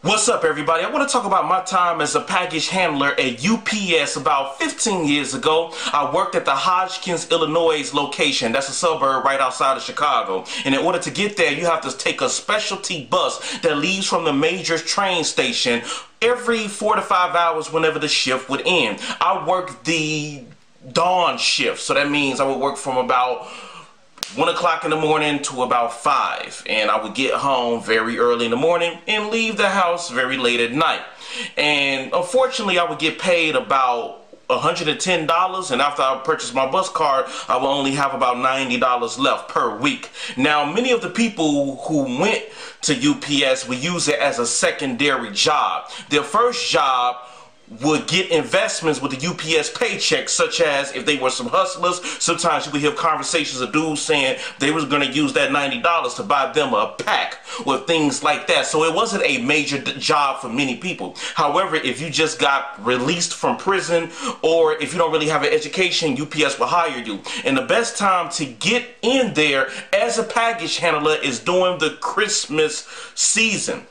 What's up, everybody? I want to talk about my time as a package handler at UPS about 15 years ago. I worked at the Hodgkins, Illinois location. That's a suburb right outside of Chicago. And in order to get there, you have to take a specialty bus that leaves from the major train station every 4 to 5 hours whenever the shift would end. I worked the dawn shift, so that means I would work from about 1 o'clock in the morning to about 5, and I would get home very early in the morning and leave the house very late at night. And unfortunately, I would get paid about $110, and after I purchased my bus card, I would only have about $90 left per week. Now, many of the people who went to UPS would use it as a secondary job. Their first job would get investments with the UPS paycheck, such as if they were some hustlers. Sometimes you would hear conversations of dudes saying they was going to use that $90 to buy them a pack or things like that. So it wasn't a major job for many people. However, if you just got released from prison or if you don't really have an education, UPS will hire you. And the best time to get in there as a package handler is during the Christmas season.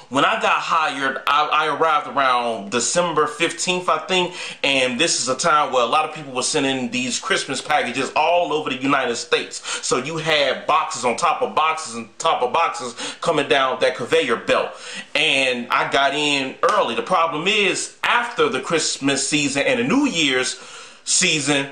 When I got hired, I arrived around December 15th, I think, and this is a time where a lot of people were sending these Christmas packages all over the United States. So you had boxes on top of boxes and top of boxes coming down that conveyor belt. And I got in early. The problem is, after the Christmas season and the New Year's season,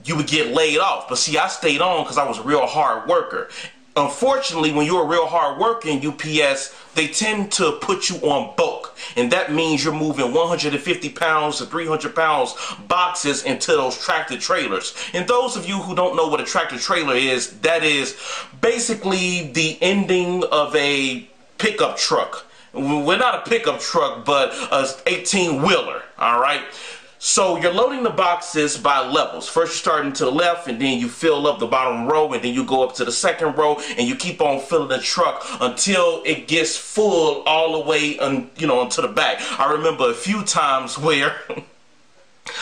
you would get laid off. But see, I stayed on because I was a real hard worker. Unfortunately, when you're a real hard worker in UPS, they tend to put you on bulk. And that means you're moving 150 pounds to 300 pounds boxes into those tractor trailers. And those of you who don't know what a tractor trailer is, that is basically the ending of a pickup truck. We're not a pickup truck, but an 18-wheeler, all right? So you're loading the boxes by levels. First you're starting to the left, and then you fill up the bottom row, and then you go up to the second row, and you keep on filling the truck until it gets full all the way onto the back. I remember a few times where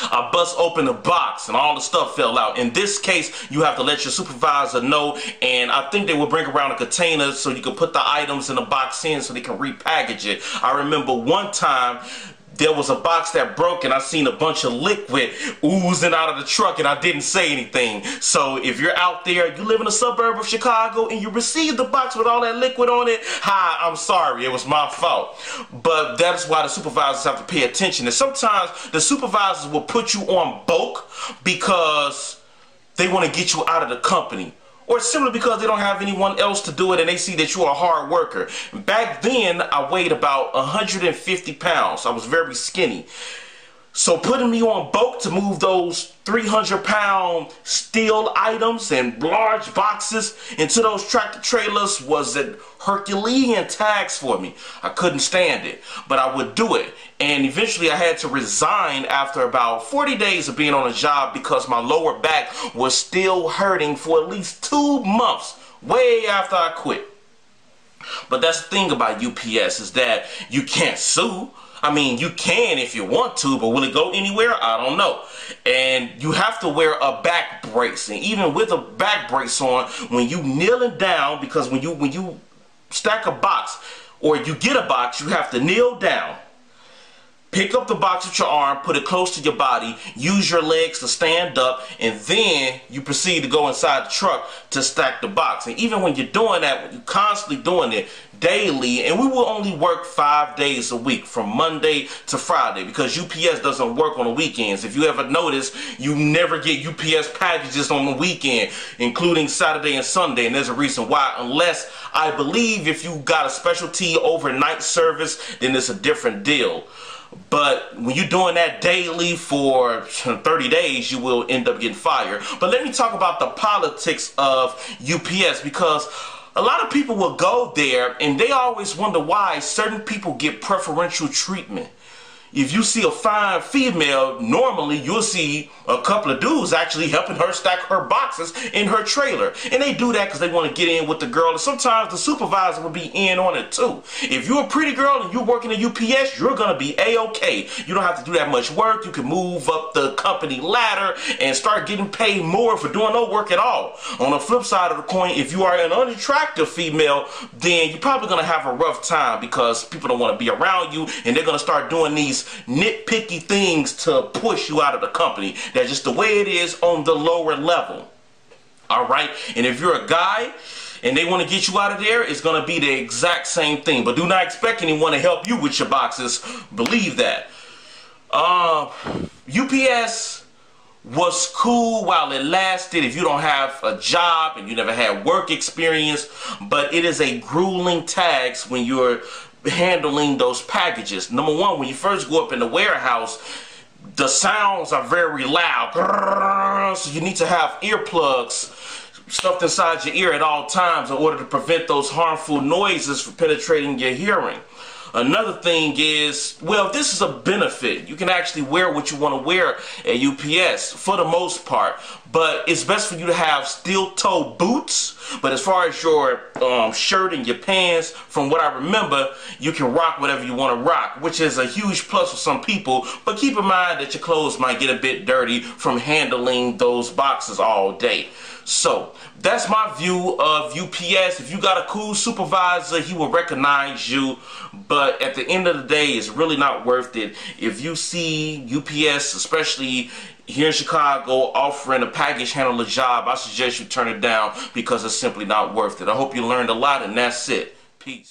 I bust open the box and all the stuff fell out. In this case, you have to let your supervisor know, and I think they will bring around a container so you can put the items in the box in so they can repackage it. I remember one time there was a box that broke, and I seen a bunch of liquid oozing out of the truck, and I didn't say anything. So if you're out there, you live in a suburb of Chicago, and you receive the box with all that liquid on it, hi, I'm sorry, it was my fault. But that's why the supervisors have to pay attention. And sometimes the supervisors will put you on bulk because they want to get you out of the company, or simply because they don't have anyone else to do it and they see that you're a hard worker. Back then, I weighed about 150 pounds. I was very skinny. So putting me on bulk to move those 300-pound steel items and large boxes into those tractor trailers was a Herculean task for me. I couldn't stand it, but I would do it. And eventually I had to resign after about 40 days of being on a job because my lower back was still hurting for at least 2 months, way after I quit. But that's the thing about UPS, is that you can't sue. I mean, you can if you want to, but will it go anywhere? I don't know. And you have to wear a back brace. And even with a back brace on, when you kneeling down, because when you stack a box or you get a box, you have to kneel down. Pick up the box with your arm, put it close to your body, use your legs to stand up, and then you proceed to go inside the truck to stack the box. And even when you're doing that, you're constantly doing it daily, and we will only work 5 days a week from Monday to Friday because UPS doesn't work on the weekends. If you ever notice, you never get UPS packages on the weekend, including Saturday and Sunday, and there's a reason why. Unless, I believe, if you got a specialty overnight service, then it's a different deal. But when you're doing that daily for 30 days, you will end up getting fired. But let me talk about the politics of UPS, because a lot of people will go there and they always wonder why certain people get preferential treatment. if you see a fine female, normally you'll see a couple of dudes actually helping her stack her boxes in her trailer. And they do that because they want to get in with the girl. And sometimes the supervisor will be in on it too. If you're a pretty girl and you're working at UPS, you're going to be A-okay. You don't have to do that much work. You can move up the company ladder and start getting paid more for doing no work at all. On the flip side of the coin, if you are an unattractive female, then you're probably going to have a rough time because people don't want to be around you, and they're going to start doing these nitpicky things to push you out of the company. That's just the way it is on the lower level. Alright? And if you're a guy and they want to get you out of there, it's going to be the exact same thing. But do not expect anyone to help you with your boxes. Believe that. UPS was cool while it lasted if you don't have a job and you never had work experience, but it is a grueling task when you're handling those packages. Number one, when you first go up in the warehouse, the sounds are very loud, so you need to have earplugs stuffed inside your ear at all times in order to prevent those harmful noises from penetrating your hearing. Another thing is, well, this is a benefit. You can actually wear what you want to wear at UPS for the most part, but it's best for you to have steel-toe boots. But as far as your shirt and your pants, from what I remember, you can rock whatever you want to rock, which is a huge plus for some people. But keep in mind that your clothes might get a bit dirty from handling those boxes all day. So that's my view of UPS. If you got a cool supervisor, he will recognize you, but at the end of the day, it's really not worth it. If you see UPS, especially here in Chicago, offering a package handler job, I suggest you turn it down because it's simply not worth it. I hope you learned a lot, and that's it. Peace.